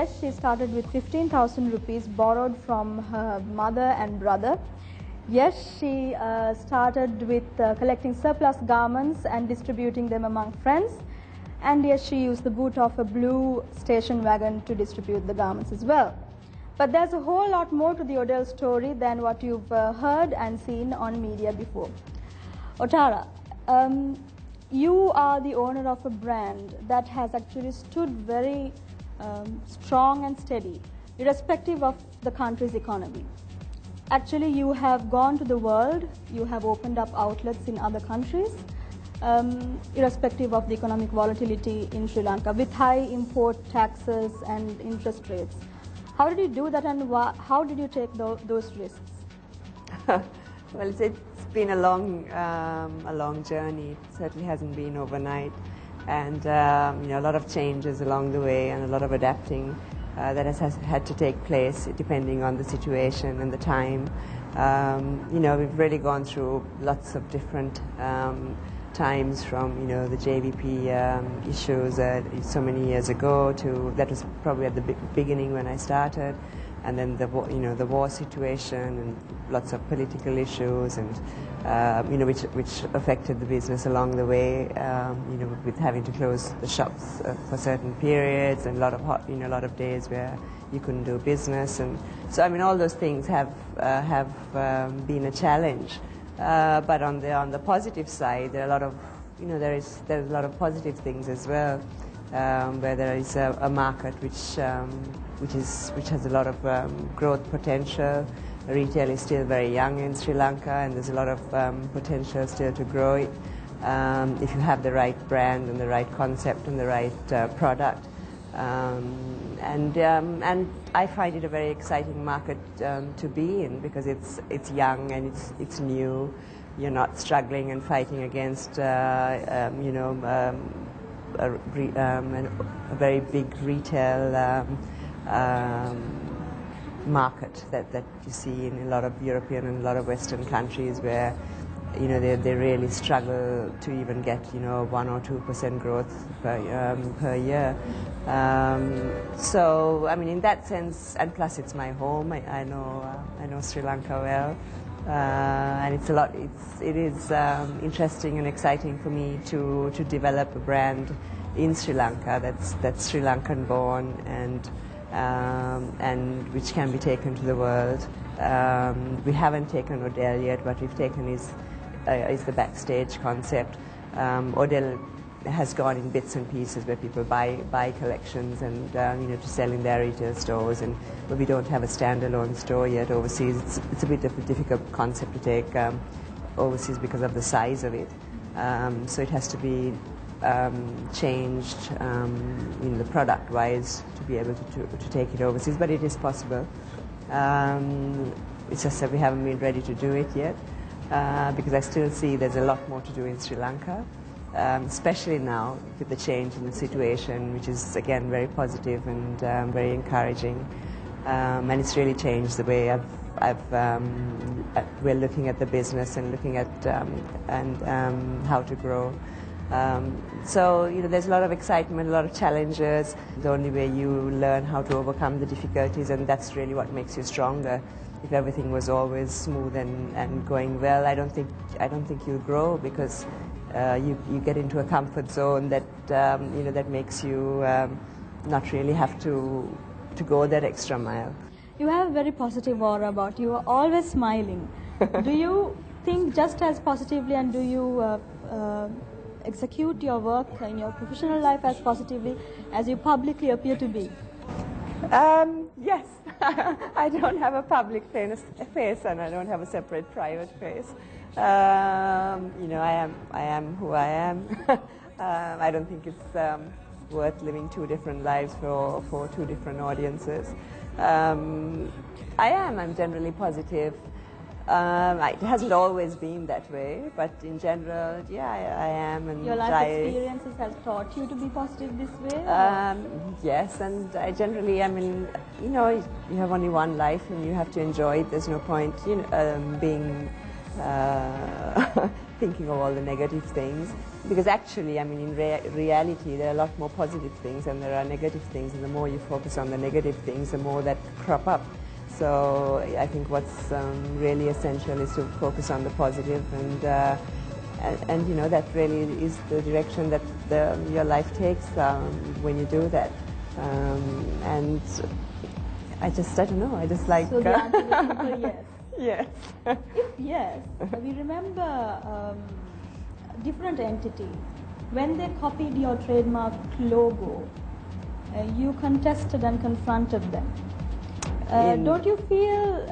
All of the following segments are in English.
yes, she started with 15,000 rupees borrowed from her mother and brother. Yes, she started with collecting surplus garments and distributing them among friends. And yes, she used the boot of a blue station wagon to distribute the garments as well. But there's a whole lot more to the ODEL story than what you've heard and seen on media before. Otara, you are the owner of a brand that has actually stood very strong and steady, irrespective of the country's economy. Actually, you have gone to the world, you have opened up outlets in other countries, irrespective of the economic volatility in Sri Lanka, with high import taxes and interest rates. How did you do that, and how did you take those risks? Well, it's been a long journey. It certainly hasn't been overnight, and a lot of changes along the way, and a lot of adapting that has had to take place depending on the situation and the time. We've really gone through lots of different times, from the JVP issues so many years ago to that was probably at the beginning when I started, and then the war situation and lots of political issues, and which affected the business along the way, with having to close the shops for certain periods, and a lot of days where you couldn't do business, and so all those things have been a challenge. But on the positive side, there are a lot of there's a lot of positive things as well, where there is a market which has a lot of growth potential. Retail is still very young in Sri Lanka, and there's a lot of potential still to grow it if you have the right brand and the right concept and the right product. And I find it a very exciting market to be in, because it's young and it's new. You're not struggling and fighting against a very big retail market that you see in a lot of European and a lot of Western countries, where they really struggle to even get 1 or 2% growth per year. So in that sense, and plus it's my home. I know Sri Lanka well, and it is interesting and exciting for me to develop a brand in Sri Lanka that's Sri Lankan born and which can be taken to the world. We haven't taken ODEL yet. What we've taken is the backstage concept. ODEL has gone in bits and pieces where people buy collections and to sell in their retail stores, but we don't have a standalone store yet overseas. It's a bit of a difficult concept to take overseas because of the size of it. So it has to be changed the product-wise to be able to take it overseas, but it is possible. It's just that we haven't been ready to do it yet, because I still see there's a lot more to do in Sri Lanka, especially now with the change in the situation, which is again very positive and very encouraging, and it's really changed the way we're looking at the business and looking at how to grow. So there's a lot of excitement, a lot of challenges. The only way you learn how to overcome the difficulties, and that's really what makes you stronger. If everything was always smooth and going well, I don't think you'll grow, because you get into a comfort zone that that makes you not really have to go that extra mile. You have a very positive aura about you. You are always smiling. Do you think just as positively, and do you execute your work in your professional life as positively as you publicly appear to be? Yes. I don't have a public face, and I don't have a separate private face. I am who I am. I don't think it's worth living two different lives for two different audiences. I'm generally positive. It hasn't always been that way, but in general, yeah, I am. And your life experiences has taught you to be positive this way? Yes, and I generally, you have only one life and you have to enjoy it. There's no point, being thinking of all the negative things. because actually, I mean, in reality, there are a lot more positive things and there are negative things, and the more you focus on the negative things, the more that crop up. So I think what's really essential is to focus on the positive, and you know, that really is the direction that your life takes when you do that. And I don't know, I just like... So the answer is simple yes. Yes. If yes, we remember different entities. When they copied your trademark logo, you contested and confronted them. Don't you feel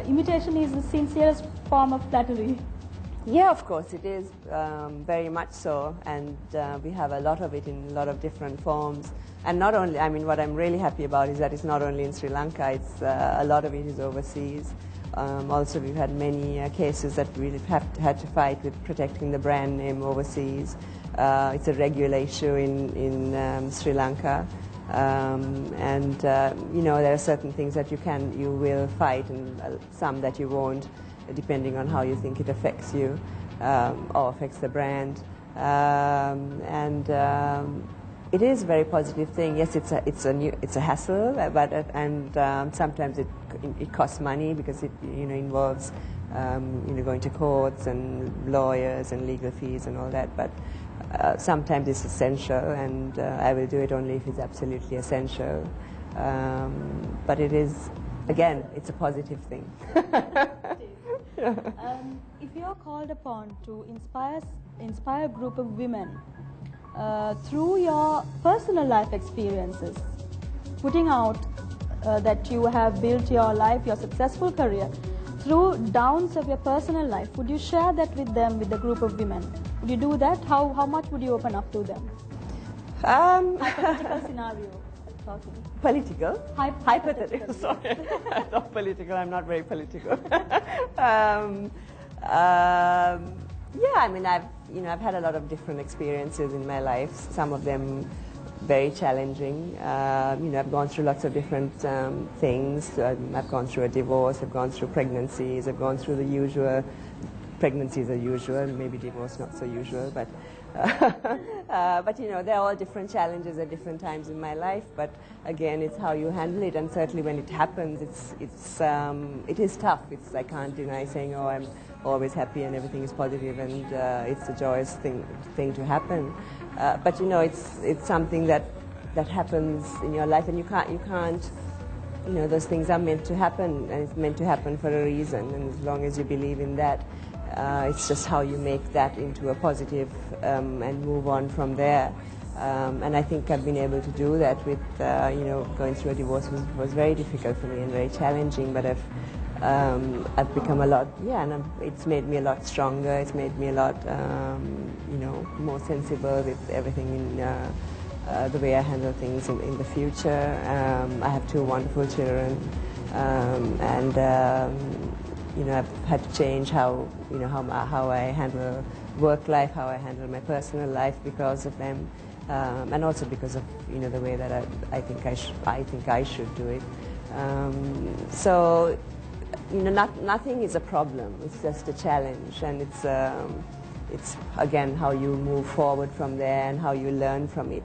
imitation is the sincerest form of flattery? Yeah, of course it is, very much so, and we have a lot of it in a lot of different forms. And not only, I mean, what I'm really happy about is that it's not only in Sri Lanka, it's a lot of it is overseas. Also, we've had many cases that we've had to fight with protecting the brand name overseas. It's a regular issue in Sri Lanka. And you know, there are certain things that you will fight, and some that you won't, depending on how you think it affects you or affects the brand. It is a very positive thing. Yes, it's a hassle, but sometimes it costs money because it involves going to courts and lawyers and legal fees and all that. But sometimes it's essential, and I will do it only if it's absolutely essential. But it is, again, it's a positive thing. If you are called upon to inspire a group of women through your personal life experiences, putting out that you have built your life, your successful career, through downs of your personal life, would you share that with them, with the group of women? Would you do that? How much would you open up to them? Hypothetical scenario. Talking. Political? Hypothetical. Sorry. Not political. I'm not very political. Yeah, I mean, I've had a lot of different experiences in my life. Some of them very challenging. I've gone through lots of different things. I've gone through a divorce. I've gone through pregnancies. I've gone through the usual. Pregnancies are usual. Maybe divorce not so usual, but. But they're all different challenges at different times in my life. But again, it's how you handle it, and certainly when it happens, it is tough. I can't deny saying, oh, I'm always happy and everything is positive, and it's a joyous thing to happen. But it's something that happens in your life, and you can't. Those things are meant to happen, and it's meant to happen for a reason. And as long as you believe in that. It's just how you make that into a positive and move on from there. And I think I've been able to do that with, going through a divorce was very difficult for me and very challenging, but I've become a lot, and it's made me a lot stronger. It's made me a lot, more sensible with everything in the way I handle things in the future. I have 2 wonderful children, and I've had to change how I handle work life, how I handle my personal life because of them, and also because of the way that I think I should do it. So nothing is a problem. It's just a challenge, and it's again how you move forward from there and how you learn from it.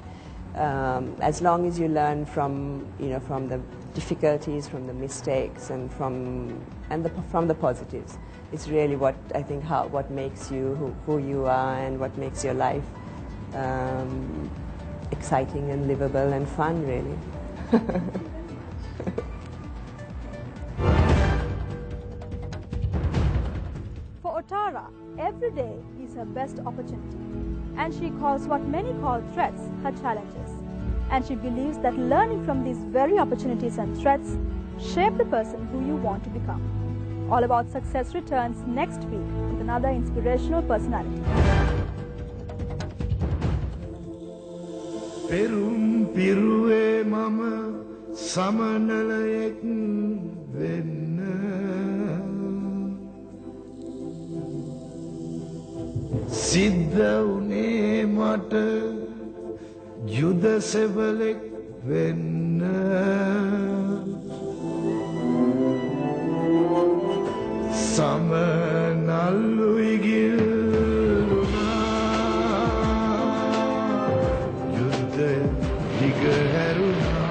As long as you learn from the difficulties, from the mistakes, and from the positives. It's really what I think what makes you who you are, and what makes your life exciting and livable and fun, really. For Otara, every day is her best opportunity, and she calls what many call threats her challenges. And she believes that learning from these very opportunities and threats shape the person who you want to become. All About Success returns next week with another inspirational personality. Perum piruwe mama samanalayak venna Siddha une mata Juda sebalek venna Sama nallu igiluna දිග හැරුණා